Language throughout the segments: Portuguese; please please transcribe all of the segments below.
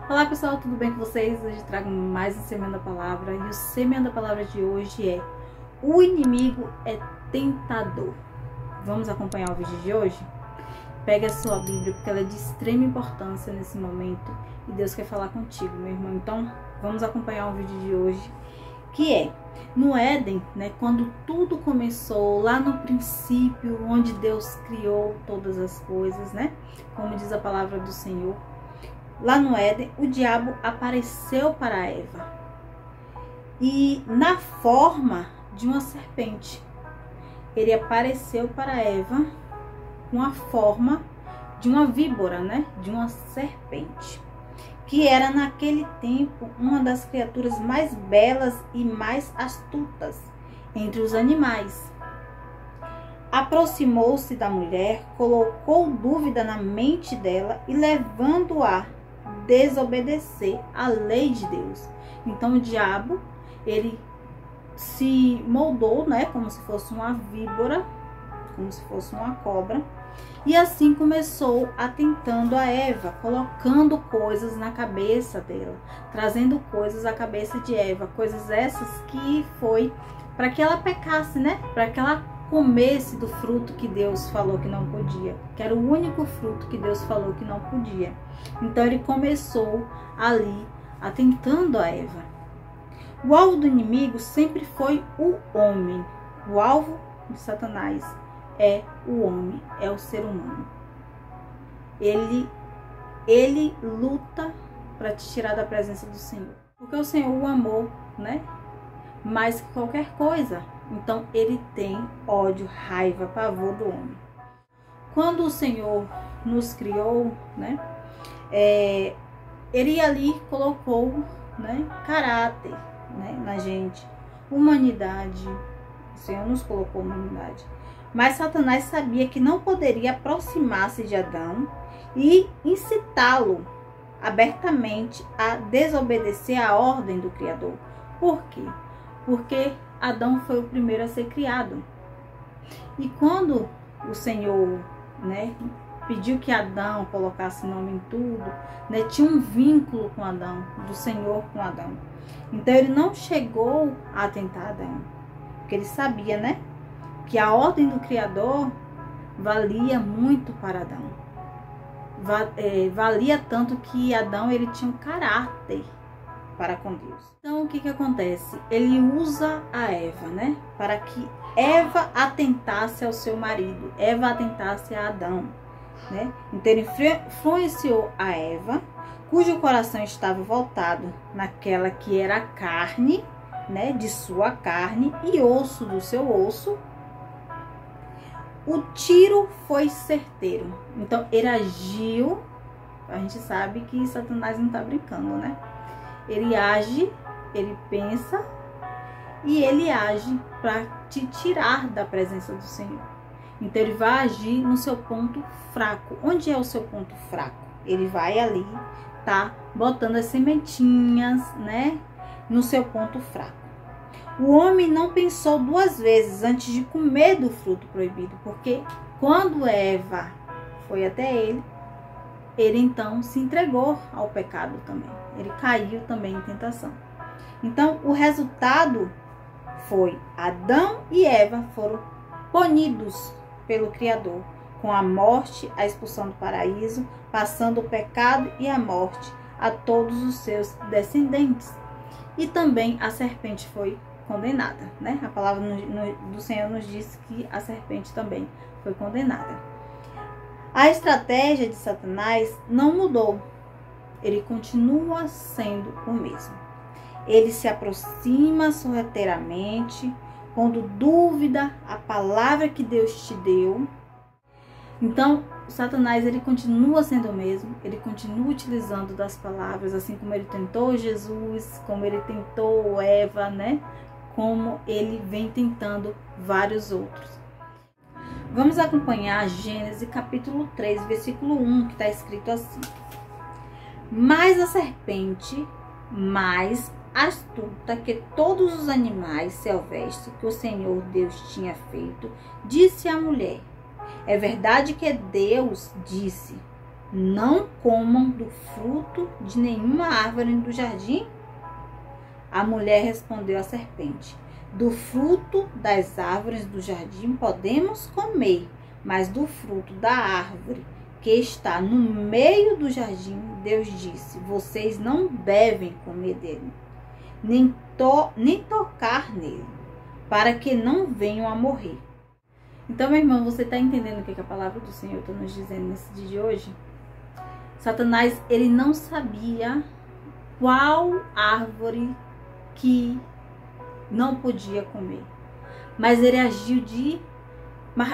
Olá pessoal, tudo bem com vocês? Hoje trago mais um Semeando a Palavra e o Semeando a Palavra de hoje é: o inimigo é tentador. Vamos acompanhar o vídeo de hoje? Pega a sua Bíblia porque ela é de extrema importância nesse momento e Deus quer falar contigo, meu irmão. Então vamos acompanhar o vídeo de hoje, que é no Éden, né? Quando tudo começou, lá no princípio, onde Deus criou todas as coisas, né? Como diz a palavra do Senhor. Lá no Éden, o diabo apareceu para Eva e na forma de uma serpente. Ele apareceu para Eva com a forma de uma víbora, né? De uma serpente, que era naquele tempo uma das criaturas mais belas e mais astutas entre os animais. Aproximou-se da mulher, colocou dúvida na mente dela e levando-a desobedecer a lei de Deus. Então o diabo, ele se moldou, né, como se fosse uma víbora, como se fosse uma cobra, e assim começou atentando a Eva, colocando coisas na cabeça dela, trazendo coisas à cabeça de Eva, coisas essas que foi para que ela pecasse, né, para que ela comesse do fruto que Deus falou que não podia, que era o único fruto que Deus falou que não podia. Então ele começou ali atentando a Eva. O alvo do inimigo sempre foi o homem. O alvo de Satanás é o homem, é o ser humano. Ele luta para te tirar da presença do Senhor, porque o Senhor o amou, né? Mais que qualquer coisa. Então ele tem ódio, raiva, pavor do homem. Quando o Senhor nos criou, né? Ele ali colocou, né, caráter, né, na gente, humanidade. O Senhor nos colocou humanidade. Mas Satanás sabia que não poderia aproximar-se de Adão e incitá-lo abertamente a desobedecer a ordem do Criador. Por quê? Porque Adão foi o primeiro a ser criado. E quando o Senhor, né, pediu que Adão colocasse nome em tudo, né, tinha um vínculo com Adão, do Senhor com Adão. Então ele não chegou a atentar Adão, porque ele sabia, né, que a ordem do Criador valia muito para Adão. Valia tanto que Adão, ele tinha um caráter para com Deus. Então o que acontece? Ele usa a Eva, né, para que Eva atentasse ao seu marido, Eva atentasse a Adão, né? Então ele influenciou a Eva, cujo coração estava voltado naquela que era a carne, né, de sua carne e osso do seu osso. O tiro foi certeiro. Então ele agiu. A gente sabe que Satanás não está brincando, né? Ele age, ele pensa e ele age para te tirar da presença do Senhor. Então ele vai agir no seu ponto fraco. Onde é o seu ponto fraco? Ele vai ali, tá botando as sementinhas, né, no seu ponto fraco. O homem não pensou duas vezes antes de comer do fruto proibido, porque quando Eva foi até ele então se entregou ao pecado também. Ele caiu também em tentação. Então, o resultado foi Adão e Eva foram punidos pelo Criador, com a morte, a expulsão do paraíso, passando o pecado e a morte a todos os seus descendentes. E também a serpente foi condenada, né? A palavra do Senhor nos diz que a serpente também foi condenada. A estratégia de Satanás não mudou. Ele continua sendo o mesmo. Ele se aproxima sorrateiramente, pondo dúvida a palavra que Deus te deu. Então, Satanás, ele continua sendo o mesmo. Ele continua utilizando das palavras, assim como ele tentou Jesus, como ele tentou Eva, né? Como ele vem tentando vários outros. Vamos acompanhar Gênesis capítulo 3, versículo 1, que está escrito assim: mas a serpente, mais astuta que todos os animais silvestres que o Senhor Deus tinha feito, disse à mulher: é verdade que Deus disse: não comam do fruto de nenhuma árvore do jardim? A mulher respondeu à serpente: do fruto das árvores do jardim podemos comer, mas do fruto da árvore que está no meio do jardim, Deus disse: vocês não devem comer dele, nem tocar nele, para que não venham a morrer. Então, meu irmão, você está entendendo o que a palavra do Senhor está nos dizendo nesse dia de hoje? Satanás, ele não sabia qual árvore que não podia comer, mas ele agiu de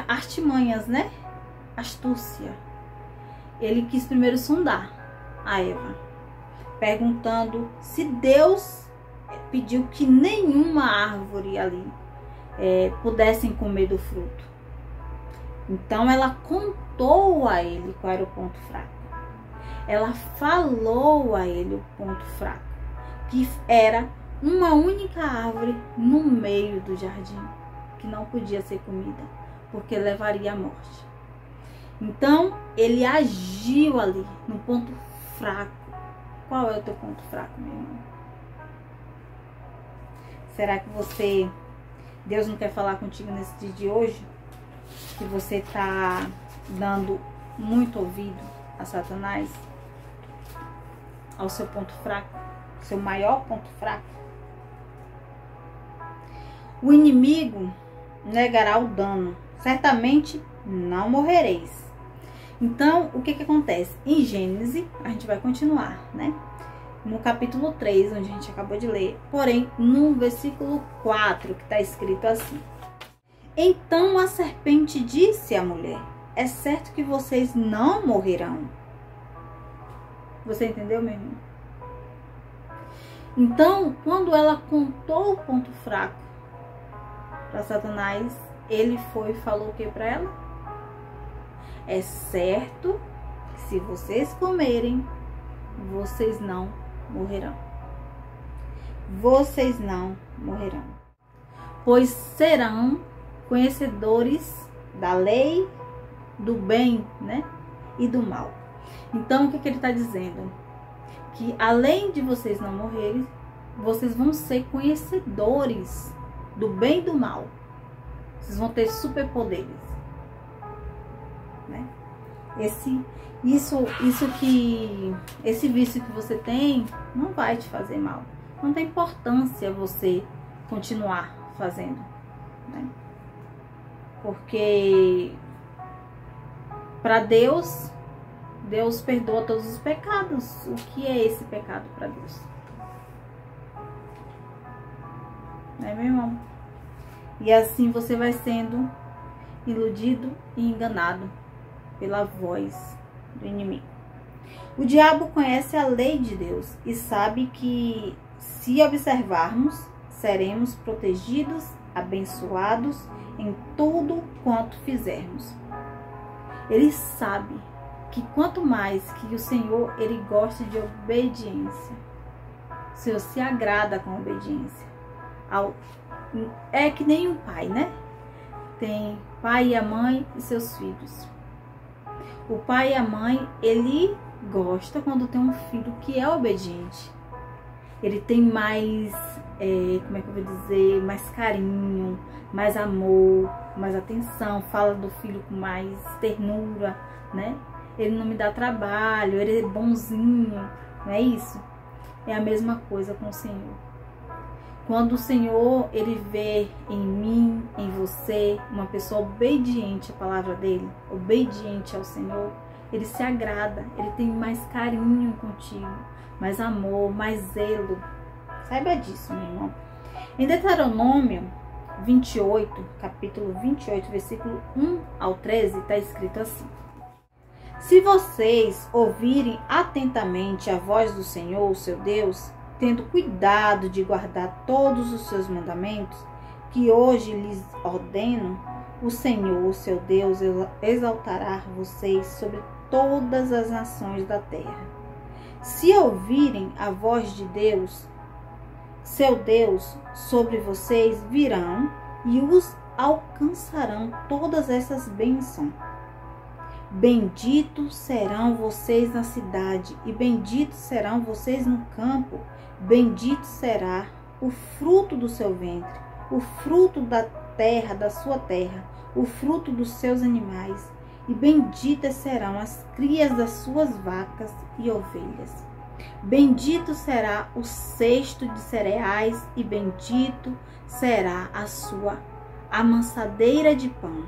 artimanhas, né? Astúcia. Ele quis primeiro sondar a Eva, perguntando se Deus pediu que nenhuma árvore ali pudessem comer do fruto. Então ela contou a ele qual era o ponto fraco. Ela falou a ele o ponto fraco, que era uma única árvore no meio do jardim, que não podia ser comida, porque levaria à morte. Então, ele agiu ali no ponto fraco. Qual é o teu ponto fraco, meu irmão? Será que Deus não quer falar contigo nesse dia de hoje? Que você está dando muito ouvido a Satanás? Ao seu ponto fraco? Seu maior ponto fraco? O inimigo negará o dano. Certamente não morrereis. Então, o que acontece? Em Gênesis, a gente vai continuar, né? No capítulo 3, onde a gente acabou de ler. Porém, no versículo 4, que está escrito assim: então a serpente disse à mulher: é certo que vocês não morrerão. Você entendeu, meu irmão? Então, quando ela contou o ponto fraco para Satanás, ele foi e falou o que para ela? É certo que se vocês comerem, vocês não morrerão. Vocês não morrerão. Pois serão conhecedores da lei, do bem, né? E do mal. Então, o que ele está dizendo? Que além de vocês não morrerem, vocês vão ser conhecedores do bem e do mal. Vocês vão ter superpoderes. Né? Esse vício que você tem não vai te fazer mal. Não tem importância você continuar fazendo, né? Porque para Deus perdoa todos os pecados. O que é esse pecado para Deus? Né, meu irmão? E assim você vai sendo iludido e enganado pela voz do inimigo. O diabo conhece a lei de Deus e sabe que, se observarmos, seremos protegidos, abençoados em tudo quanto fizermos. Ele sabe que quanto mais que o Senhor, ele gosta de obediência. O Senhor se agrada com a obediência. É que nem um pai, né? Tem pai e a mãe e seus filhos. O pai e a mãe, ele gosta quando tem um filho que é obediente. Ele tem mais, como é que eu vou dizer, mais carinho, mais amor, mais atenção, fala do filho com mais ternura, né? Ele não me dá trabalho, ele é bonzinho, não é isso? É a mesma coisa com o Senhor. Quando o Senhor, ele vê em mim, em você, uma pessoa obediente à palavra dele, obediente ao Senhor, ele se agrada, ele tem mais carinho contigo, mais amor, mais zelo. Saiba disso, meu irmão. Em Deuteronômio 28, capítulo 28, versículo 1 ao 13, está escrito assim: se vocês ouvirem atentamente a voz do Senhor, seu Deus, tendo cuidado de guardar todos os seus mandamentos, que hoje lhes ordeno, o Senhor, seu Deus, exaltará vocês sobre todas as nações da terra. Se ouvirem a voz de Deus, seu Deus, sobre vocês virão e os alcançarão todas essas bênçãos. Benditos serão vocês na cidade, e benditos serão vocês no campo. Bendito será o fruto do seu ventre, o fruto da terra, da sua terra, o fruto dos seus animais, e benditas serão as crias das suas vacas e ovelhas. Bendito será o cesto de cereais, e bendito será a sua amassadeira de pão.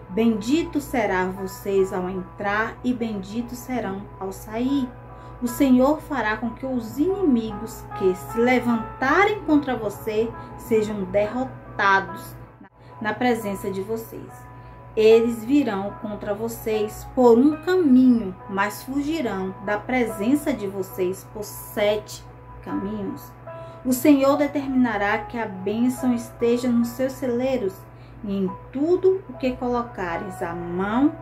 Bendito será vocês ao entrar, e benditos serão ao sair. O Senhor fará com que os inimigos que se levantarem contra você sejam derrotados na presença de vocês. Eles virão contra vocês por um caminho, mas fugirão da presença de vocês por 7 caminhos. O Senhor determinará que a bênção esteja nos seus celeiros, e em tudo o que colocares a mão,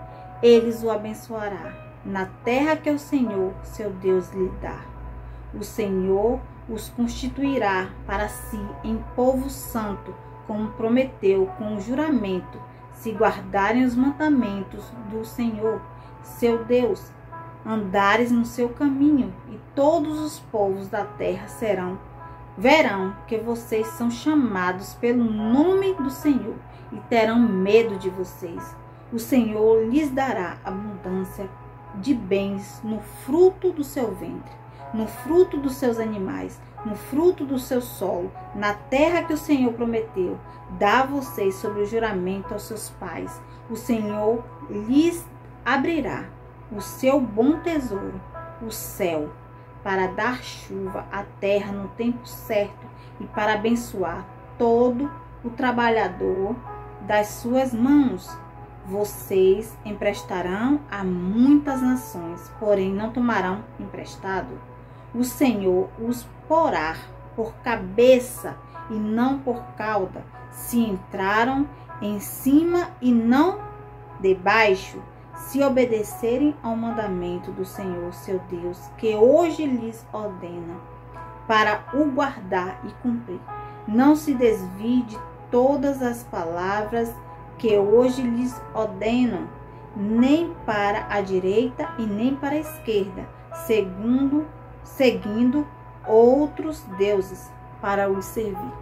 eles o abençoará, na terra que o Senhor, seu Deus, lhe dá. O Senhor os constituirá para si em povo santo, como prometeu com o juramento, se guardarem os mandamentos do Senhor, seu Deus, andares no seu caminho, e todos os povos da terra verão que vocês são chamados pelo nome do Senhor, e terão medo de vocês. O Senhor lhes dará abundância de bens no fruto do seu ventre, no fruto dos seus animais, no fruto do seu solo, na terra que o Senhor prometeu, dá a vocês sobre o juramento aos seus pais. O Senhor lhes abrirá o seu bom tesouro, o céu, para dar chuva à terra no tempo certo, e para abençoar todo o trabalhador das suas mãos. Vocês emprestarão a muitas nações, porém não tomarão emprestado. O Senhor os porá por cabeça e não por cauda, se entraram em cima e não debaixo, se obedecerem ao mandamento do Senhor, seu Deus, que hoje lhes ordena, para o guardar e cumprir. Não se desvie de todas as palavras que hoje lhes ordenam, nem para a direita e nem para a esquerda, seguindo outros deuses para os servir.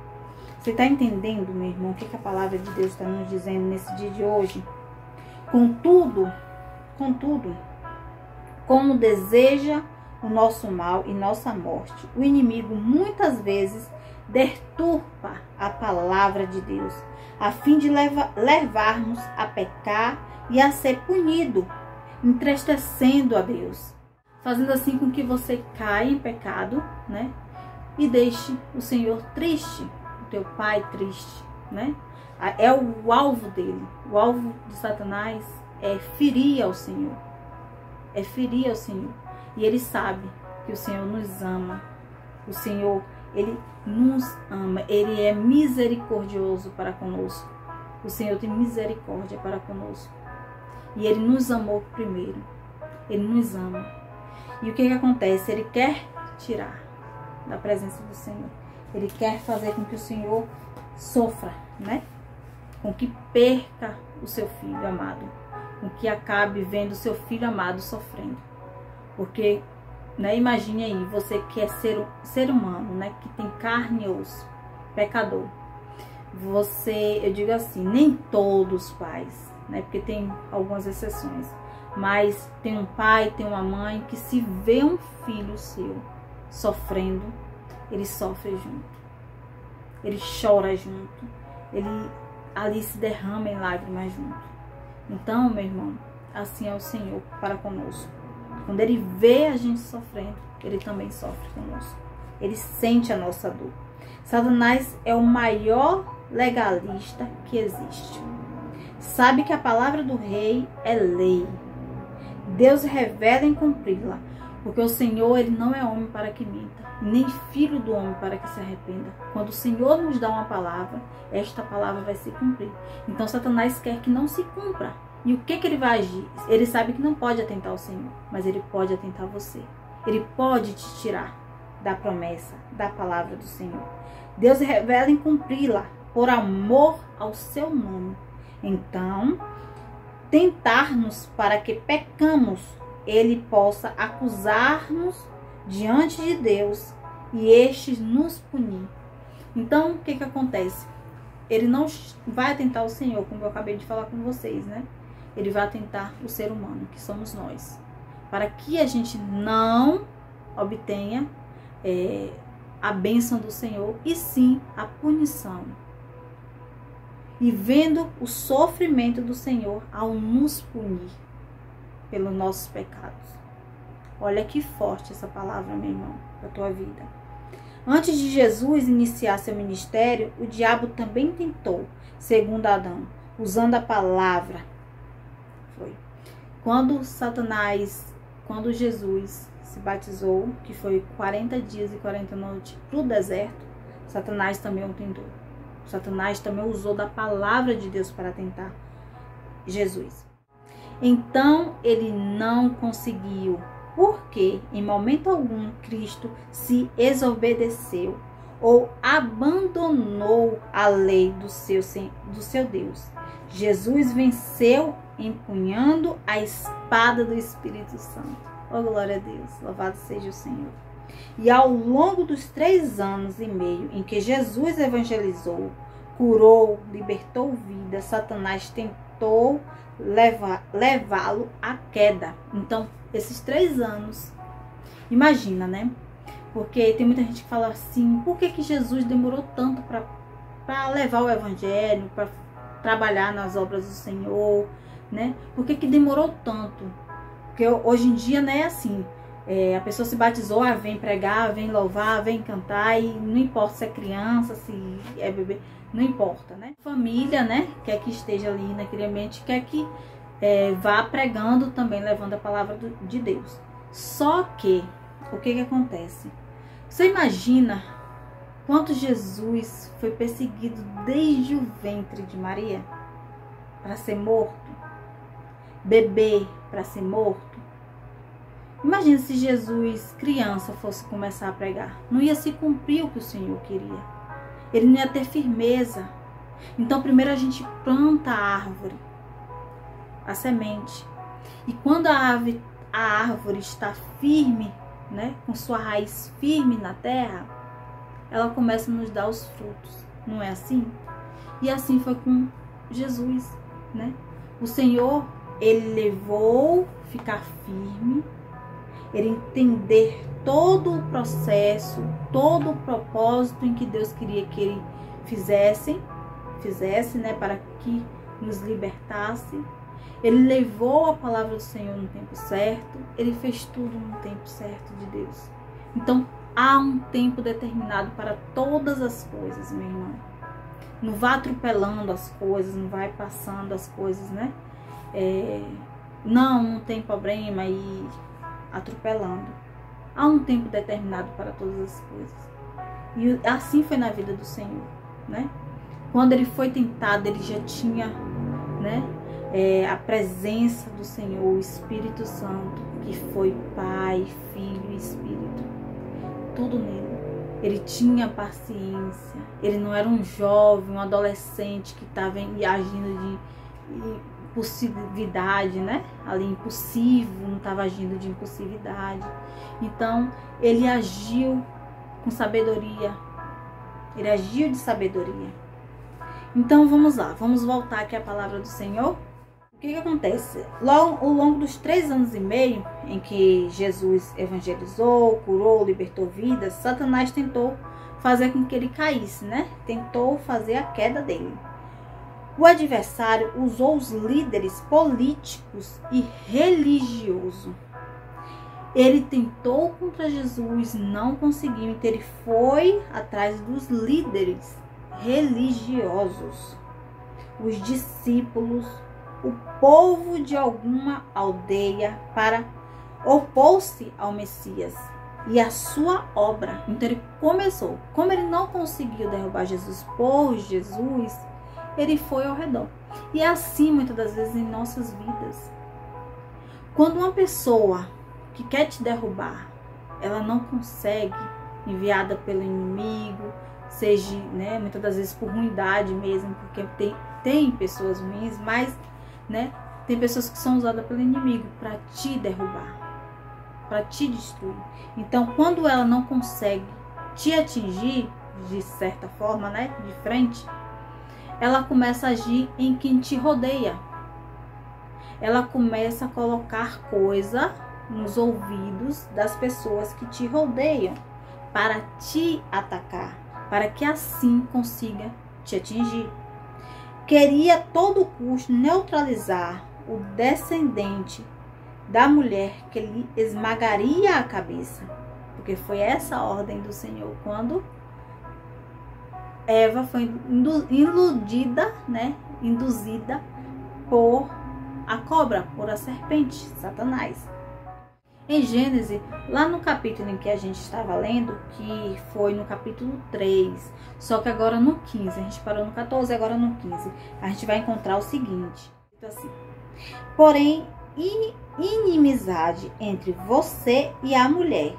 Você está entendendo, meu irmão, o que a palavra de Deus está nos dizendo nesse dia de hoje? Contudo, como deseja o nosso mal e nossa morte, o inimigo muitas vezes deturpa a palavra de Deus, a fim de levarmos a pecar e a ser punido, entristecendo a Deus, fazendo assim com que você caia em pecado, né? E deixe o Senhor triste, o teu pai triste, né? É o alvo dele. O alvo de Satanás é ferir ao Senhor. É ferir ao Senhor. E ele sabe que o Senhor nos ama. O Senhor, ele nos ama. Ele é misericordioso para conosco. O Senhor tem misericórdia para conosco. E ele nos amou primeiro. Ele nos ama. E o que acontece? Ele quer tirar da presença do Senhor. Ele quer fazer com que o Senhor sofra, né? Com que perca o seu filho amado. Com que acabe vendo o seu filho amado sofrendo. Porque, né, imagine aí, você que é ser humano, né? Que tem carne e osso, pecador. Eu digo assim, nem todos os pais, né? Porque tem algumas exceções. Mas tem um pai, tem uma mãe que se vê um filho seu sofrendo, ele sofre junto. Ele chora junto. Ele ali se derrama em lágrimas junto. Então, meu irmão, assim é o Senhor para conosco. Quando ele vê a gente sofrendo, ele também sofre conosco. Ele sente a nossa dor. Satanás é o maior legalista que existe. Sabe que a palavra do rei é lei. Deus revela em cumpri-la, porque o Senhor, ele não é homem para que minta, nem filho do homem para que se arrependa. Quando o Senhor nos dá uma palavra, esta palavra vai se cumprir. Então Satanás quer que não se cumpra. E o que ele vai agir? Ele sabe que não pode atentar ao Senhor, mas ele pode atentar a você. Ele pode te tirar da promessa, da palavra do Senhor. Deus revela em cumpri-la por amor ao seu nome. Então, tentar-nos para que pecamos, ele possa acusar-nos diante de Deus e este nos punir. Então, o que acontece? Ele não vai tentar o Senhor, como eu acabei de falar com vocês, né? Ele vai tentar o ser humano, que somos nós, para que a gente não obtenha a bênção do Senhor, e sim a punição. E vendo o sofrimento do Senhor ao nos punir pelos nossos pecados. Olha que forte essa palavra, meu irmão, para a tua vida. Antes de Jesus iniciar seu ministério, o diabo também tentou, segundo Adão, usando a palavra. Foi. Quando Jesus se batizou, que foi 40 dias e 40 noites para o deserto, Satanás também o tentou. Satanás também usou da palavra de Deus para tentar Jesus. Então ele não conseguiu, porque em momento algum Cristo se desobedeceu ou abandonou a lei do seu Deus. Jesus venceu empunhando a espada do Espírito Santo. Oh, glória a Deus, louvado seja o Senhor. E ao longo dos 3 anos e meio em que Jesus evangelizou, curou, libertou vidas, Satanás tentou levá-lo à queda. Então, esses 3 anos, imagina, né? Porque tem muita gente que fala assim, por que Jesus demorou tanto para levar o evangelho, para trabalhar nas obras do Senhor, né? Por que demorou tanto? Porque hoje em dia não é assim. A pessoa se batizou, vem pregar, vem louvar, vem cantar, e não importa se é criança, se é bebê, não importa, né? Família, né? Quer que esteja ali naquele ambiente, quer que vá pregando também, levando a palavra de Deus. Só que, o que acontece? Você imagina quanto Jesus foi perseguido desde o ventre de Maria para ser morto? Bebê para ser morto? Imagina se Jesus, criança, fosse começar a pregar. Não ia se cumprir o que o Senhor queria. Ele não ia ter firmeza. Então, primeiro a gente planta a árvore, a semente. E quando a árvore está firme, né, com sua raiz firme na terra, ela começa a nos dar os frutos. Não é assim? E assim foi com Jesus, né? O Senhor, ele levou ficar firme, ele entender todo o processo, todo o propósito em que Deus queria que ele fizesse, né, para que nos libertasse. Ele levou a palavra do Senhor no tempo certo, ele fez tudo no tempo certo de Deus. Então, há um tempo determinado para todas as coisas, meu irmão. Não vá atropelando as coisas, não vai passando as coisas, né? Não tem problema e atropelando. Há um tempo determinado para todas as coisas. E assim foi na vida do Senhor, né? Quando ele foi tentado, ele já tinha, né, a presença do Senhor, o Espírito Santo, que foi Pai, Filho e Espírito. Tudo nele. Ele tinha paciência. Ele não era um jovem, um adolescente que estava agindo de impulsividade, né? Ali impulsivo, não estava agindo de impulsividade. Então, ele agiu com sabedoria. Ele agiu de sabedoria. Então, vamos lá. Vamos voltar aqui à palavra do Senhor. O que acontece? Ao longo dos 3 anos e meio em que Jesus evangelizou, curou, libertou vidas, Satanás tentou fazer com que ele caísse, né? Tentou fazer a queda dele. O adversário usou os líderes políticos e religiosos. Ele tentou contra Jesus, não conseguiu, então ele foi atrás dos líderes religiosos, os discípulos, o povo de alguma aldeia, para opor-se ao Messias e a sua obra. Então ele começou. Como ele não conseguiu derrubar Jesus por Jesus, ele foi ao redor. E é assim muitas das vezes em nossas vidas. Quando uma pessoa que quer te derrubar, ela não consegue, enviada pelo inimigo, seja, né, muitas das vezes por ruindade mesmo, porque tem pessoas ruins, mas, né, Tem pessoas que são usadas pelo inimigo para te derrubar, para te destruir. Então, quando ela não consegue te atingir de certa forma, né, de frente, ela começa a agir em quem te rodeia. Ela começa a colocar coisa nos ouvidos das pessoas que te rodeiam para te atacar, para que assim consiga te atingir. Queria a todo custo neutralizar o descendente da mulher que lhe esmagaria a cabeça, porque foi essa a ordem do Senhor quando Eva foi iludida, né, induzida por a cobra, por a serpente, Satanás. Em Gênesis, lá no capítulo em que a gente estava lendo, que foi no capítulo 3, só que agora no 15, a gente parou no 14, agora no 15, a gente vai encontrar o seguinte, assim: porém, inimizade entre você e a mulher,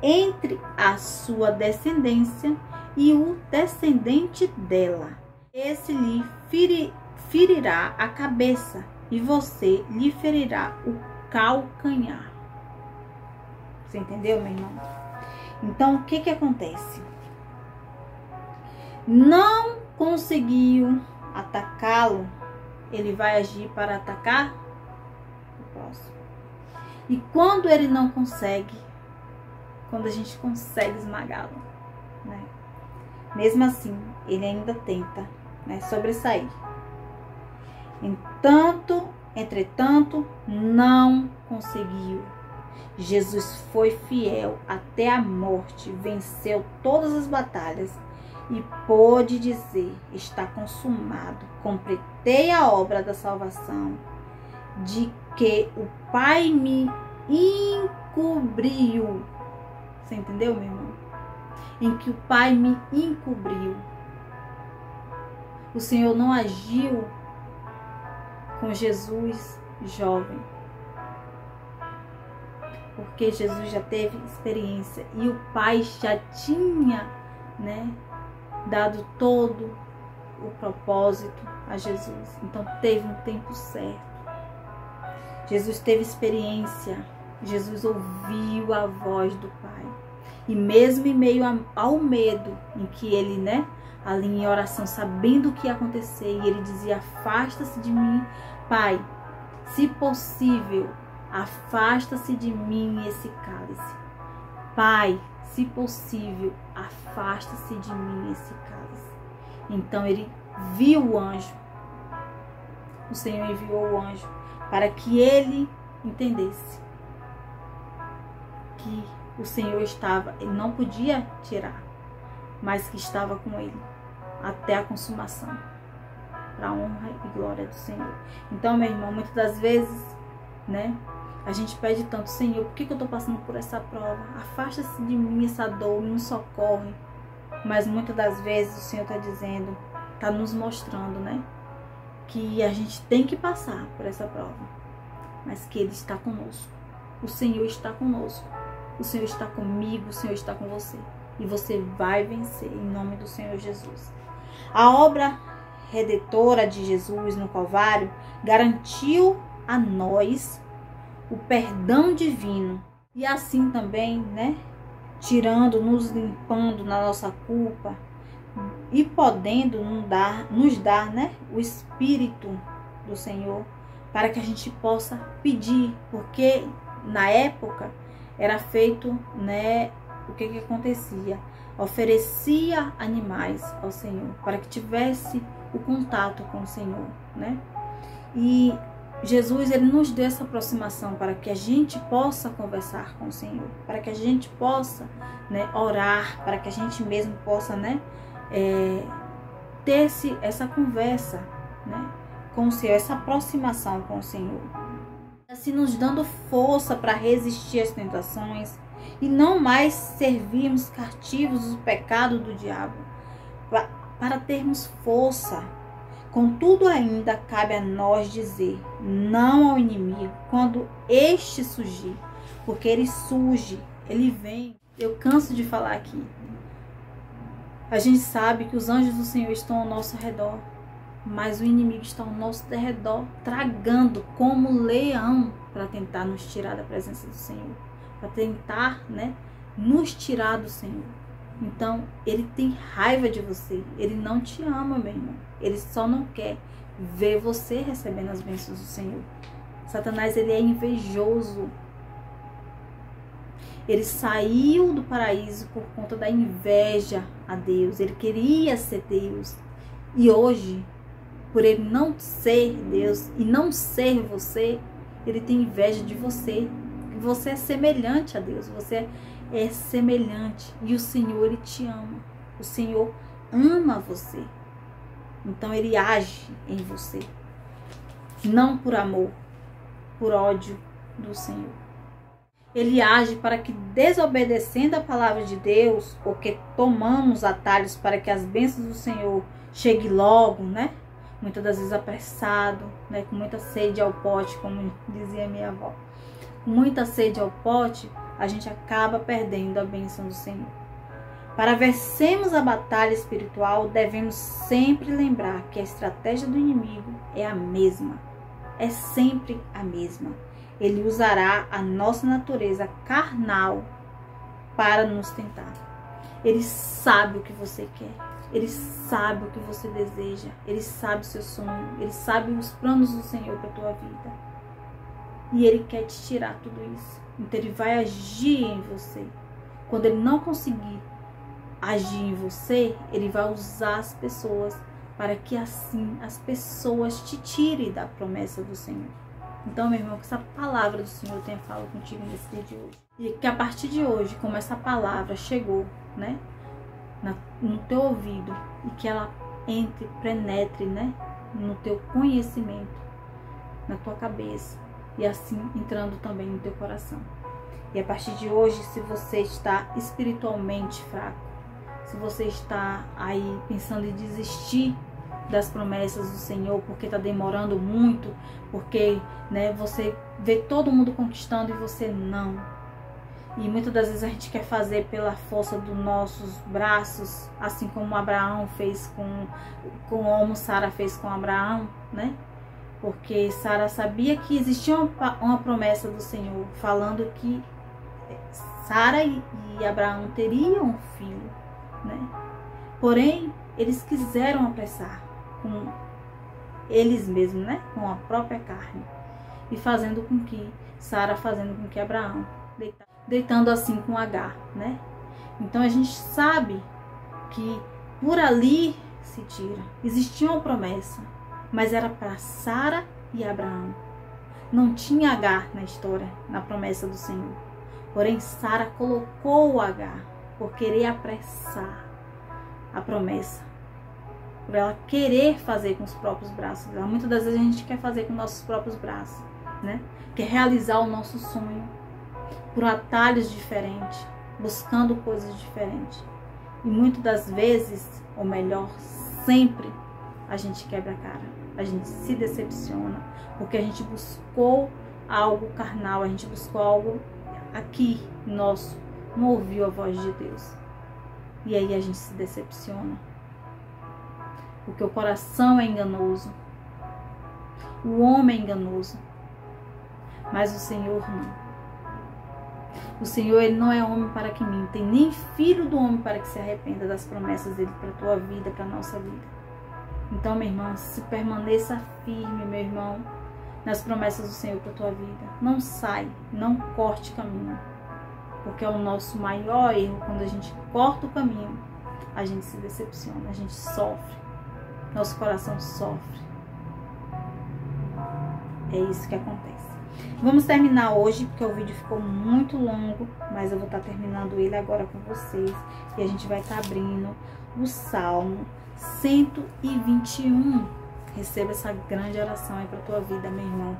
entre a sua descendência e o descendente dela. Esse lhe ferirá a cabeça e você lhe ferirá o calcanhar. Você entendeu, meu irmão? Então, o que que acontece? Não conseguiu atacá-lo, ele vai agir para atacar o próximo. E quando ele não consegue, quando a gente consegue esmagá-lo, né? Mesmo assim, ele ainda tenta, né, sobressair. Entretanto, não conseguiu. Jesus foi fiel até a morte, venceu todas as batalhas e pôde dizer: está consumado, completei a obra da salvação, de que o Pai me encobriu. Você entendeu, meu irmão? Em que o Pai me encobriu. O Senhor não agiu com Jesus jovem, porque Jesus já teve experiência e o Pai já tinha, né, dado todo o propósito a Jesus. Então teve um tempo certo. Jesus teve experiência. Jesus ouviu a voz do Pai. E mesmo em meio ao medo em que ele, né, ali em oração, sabendo o que ia acontecer, e ele dizia: afasta-se de mim, Pai, se possível, afasta-se de mim esse cálice. Pai, se possível, afasta-se de mim esse cálice. Então ele viu o anjo. O Senhor enviou o anjo para que ele entendesse que o Senhor estava, ele não podia tirar, mas que estava com ele até a consumação, para a honra e glória do Senhor. Então, meu irmão, muitas das vezes, né, a gente pede tanto: Senhor, por que eu estou passando por essa prova? Afasta-se de mim essa dor, me socorre. Mas muitas das vezes o Senhor está dizendo, está nos mostrando, né, que a gente tem que passar por essa prova, mas que Ele está conosco. O Senhor está conosco. O Senhor está comigo, o Senhor está com você. E você vai vencer em nome do Senhor Jesus. A obra redentora de Jesus no Calvário garantiu a nós o perdão divino. E assim também, né, tirando, nos limpando na nossa culpa e podendo nos dar, né, o Espírito do Senhor para que a gente possa pedir. Porque na época era feito, né, o que acontecia? Oferecia animais ao Senhor para que tivesse o contato com o Senhor, né? E Jesus, ele nos deu essa aproximação para que a gente possa conversar com o Senhor, para que a gente possa, né, orar, para que a gente mesmo possa, né, ter essa conversa, né, com o Senhor, essa aproximação com o Senhor. Assim nos dando força para resistir às tentações e não mais servirmos cativos do pecado do diabo, para termos força. Contudo, ainda cabe a nós dizer não ao inimigo quando este surgir, porque ele surge, ele vem. Eu canso de falar aqui. A gente sabe que os anjos do Senhor estão ao nosso redor mas o inimigo está ao nosso derredor, tragando como leão para tentar nos tirar da presença do Senhor, para tentar, né, nos tirar do Senhor. Então, ele tem raiva de você, ele não te ama, meu irmão. Ele só não quer ver você recebendo as bênçãos do Senhor. Satanás, ele é invejoso. Ele saiu do paraíso por conta da inveja a Deus. Ele queria ser Deus. E hoje, por ele não ser Deus e não ser você, ele tem inveja de você. Você é semelhante a Deus. Você é semelhante. E o Senhor, ele te ama. O Senhor ama você. Então, ele age em você. Não por amor, por ódio do Senhor. Ele age para que, desobedecendo a palavra de Deus, ou que tomamos atalhos para que as bênçãos do Senhor cheguem logo, né? Muitas das vezes apressado, né? Com muita sede ao pote, como dizia minha avó. Com muita sede ao pote, a gente acaba perdendo a bênção do Senhor. Para vencermos a batalha espiritual, devemos sempre lembrar que a estratégia do inimigo é a mesma. É sempre a mesma. Ele usará a nossa natureza carnal para nos tentar. Ele sabe o que você quer. Ele sabe o que você deseja. Ele sabe o seu sonho. Ele sabe os planos do Senhor para a tua vida. E ele quer te tirar tudo isso. Então ele vai agir em você. Quando ele não conseguir agir em você, ele vai usar as pessoas para que assim as pessoas te tirem da promessa do Senhor. Então, meu irmão, que essa palavra do Senhor tenha falado contigo nesse dia de hoje. E que a partir de hoje, como essa palavra chegou, né, no teu ouvido, e que ela entre, penetre, né, no teu conhecimento, na tua cabeça, e assim entrando também no teu coração. E a partir de hoje, se você está espiritualmente fraco, se você está aí pensando em desistir das promessas do Senhor, porque está demorando muito, porque, né, você vê todo mundo conquistando e você não. E muitas das vezes a gente quer fazer pela força dos nossos braços, assim como Abraão fez como Sara fez com Abraão, né? Porque Sara sabia que existia uma promessa do Senhor, falando que Sara e Abraão teriam um filho, né? Porém, eles quiseram apressar com eles mesmos, né? Com a própria carne. E fazendo com que Sara, fazendo com que Abraão, deitando assim com Agar, né? Então a gente sabe que por ali se tira. Existia uma promessa, mas era para Sara e Abraão. Não tinha Agar na história, na promessa do Senhor. Porém, Sara colocou o Agar por querer apressar a promessa, por ela querer fazer com os próprios braços dela. Muitas das vezes a gente quer fazer com nossos próprios braços, né? Quer realizar o nosso sonho por atalhos diferentes, buscando coisas diferentes. E muitas das vezes, ou melhor, sempre, a gente quebra a cara, a gente se decepciona, porque a gente buscou algo carnal, a gente buscou algo aqui nosso, não ouviu a voz de Deus. E aí a gente se decepciona. Porque o coração é enganoso. O homem é enganoso. Mas o Senhor não. O Senhor, ele não é homem para que minta, nem filho do homem para que se arrependa das promessas dele para a tua vida, para a nossa vida. Então, minha irmã, se permaneça firme, meu irmão, nas promessas do Senhor para a tua vida. Não sai, não corte caminho. Porque é o nosso maior erro. Quando a gente corta o caminho, a gente se decepciona, a gente sofre. Nosso coração sofre. É isso que acontece. Vamos terminar hoje, porque o vídeo ficou muito longo, mas eu vou estar terminando ele agora com vocês. E a gente vai estar abrindo o Salmo 121. Receba essa grande oração aí para a tua vida, meu irmão.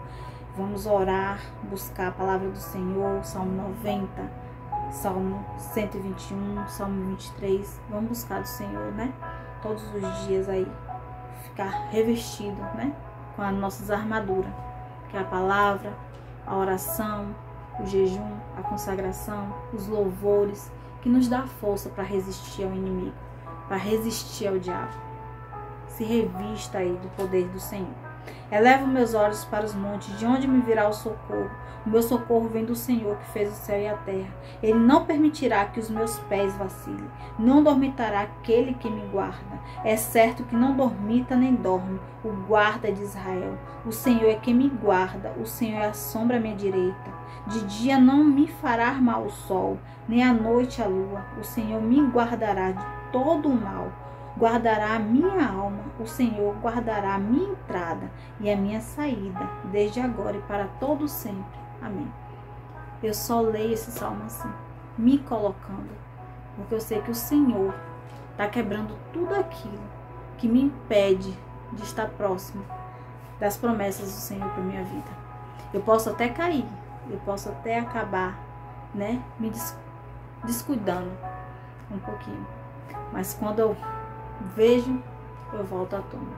Vamos orar, buscar a palavra do Senhor, Salmo 90. Salmo 121, Salmo 23, vamos buscar do Senhor, né? Todos os dias aí, ficar revestido, né? Com as nossas armaduras, que é a palavra, a oração, o jejum, a consagração, os louvores, que nos dá força para resistir ao inimigo, para resistir ao diabo. se revista aí do poder do Senhor. Elevo meus olhos para os montes, de onde me virá o socorro? O meu socorro vem do Senhor, que fez o céu e a terra. Ele não permitirá que os meus pés vacilem, não dormitará aquele que me guarda. É certo que não dormita nem dorme o guarda de Israel. O Senhor é quem me guarda, o Senhor é a sombra à minha direita. De dia não me fará mal o sol, nem à noite a lua. O Senhor me guardará de todo o mal. Guardará a minha alma, o Senhor guardará a minha entrada e a minha saída, desde agora e para todo sempre. Amém. Eu só leio esse salmo assim, me colocando, porque eu sei que o Senhor está quebrando tudo aquilo que me impede de estar próximo das promessas do Senhor para minha vida. Eu posso até cair, eu posso até acabar, me descuidando um pouquinho, mas quando eu vejo, eu volto à tona,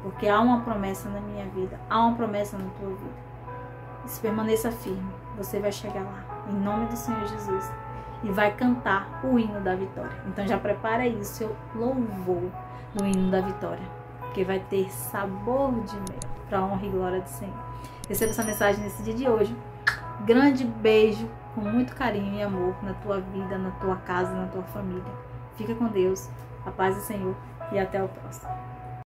porque há uma promessa na minha vida, há uma promessa na tua vida. Se permaneça firme, você vai chegar lá, em nome do Senhor Jesus, e vai cantar o hino da vitória. Então já prepara aí o seu louvor do hino da vitória, que vai ter sabor de mel, para a honra e glória do Senhor. Receba essa mensagem nesse dia de hoje. Grande beijo, com muito carinho e amor na tua vida, na tua casa, na tua família. Fica com Deus, a paz do Senhor, e até o próximo.